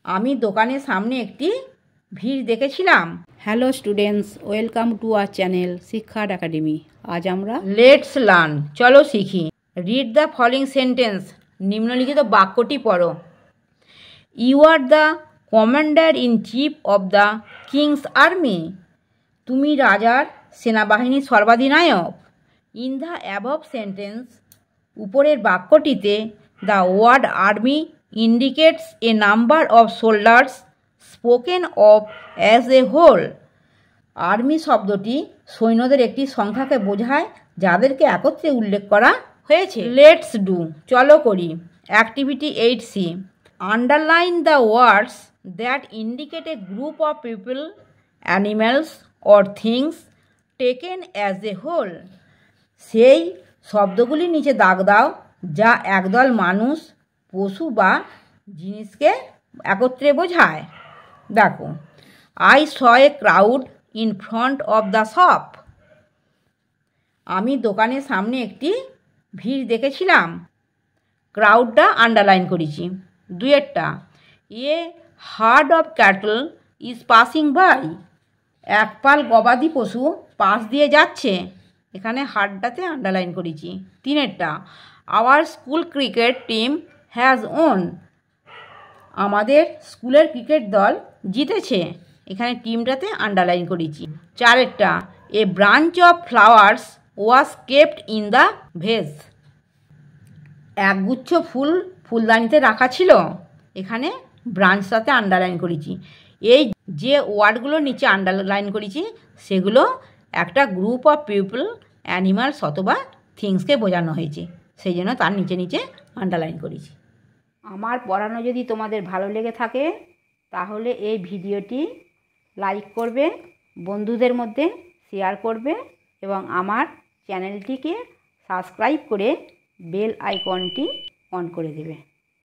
আমি দোকানের সামনে একটি ভিড় দেখেছিলাম। Hello students, welcome to our channel শিক্ষা একাডেমি। আজ আমরা লেটস লার্ন, চলো শিখি। রিড দ্য ফলোইং সেন্টেন্স, নিম্নলিখিত বাক্যটি পড়ো। You are the commander in chief of the king's army. তুমি রাজার সেনাবাহিনীর সর্বাধিনায়ক। ইন দ্য অ্যাবভ সেন্টেন্স, উপরের বাক্যটিতে the word army indicates a number of soldiers spoken of as a whole. Army শব্দটি সৈন্যদের একটি সংখ্যাকে বোঝায় যাদেরকে একত্রে উল্লেখ করা হয়েছে। লেটস ডু, চলো করি। Activity 8C, underline the words that indicate a group of people, animals or things taken as a whole. সেই শব্দগুলির নিচে দাগ দাও যা একদল মানুষ, পশু বা জিনিসকে একত্রে বোঝায়। দেখো, I saw a crowd in front of the shop. আমি দোকানের সামনে একটি ভিড় দেখেছিলাম। ক্রাউডটা আন্ডারলাইন করেছি। দুয়েরটা, a herd of cattle is passing by. একপাল গবাদি পশু পাশ দিয়ে যাচ্ছে। এখানে হার্ডটাতে আন্ডারলাইন করেছি। তিনেরটা, our school cricket team has won. আমাদের স্কুলের ক্রিকেট দল জিতেছে। এখানে টিমটাতে আন্ডারলাইন করেছি। চারেরটা, a branch of flowers was kept in the vase. একগুচ্ছ ফুল ফুলদানিতে রাখা ছিল। এখানে ব্রাঞ্চটাতে আন্ডারলাইন করেছি। এই যে ওয়ার্ডগুলোর নিচে আন্ডারলাইন করেছি সেগুলো একটা গ্রুপ অফ পিপল, অ্যানিমালস অথবা থিংসকে বোঝানো হয়েছে, সেই জন্য তার নিচে নিচে আন্ডারলাইন করেছি। আমার পড়ানো যদি তোমাদের ভালো লেগে থাকে তাহলে এই ভিডিওটি লাইক করবে, বন্ধুদের মধ্যে শেয়ার করবে এবং আমার চ্যানেলটিকে সাবস্ক্রাইব করে বেল আইকনটি অন করে দেবে।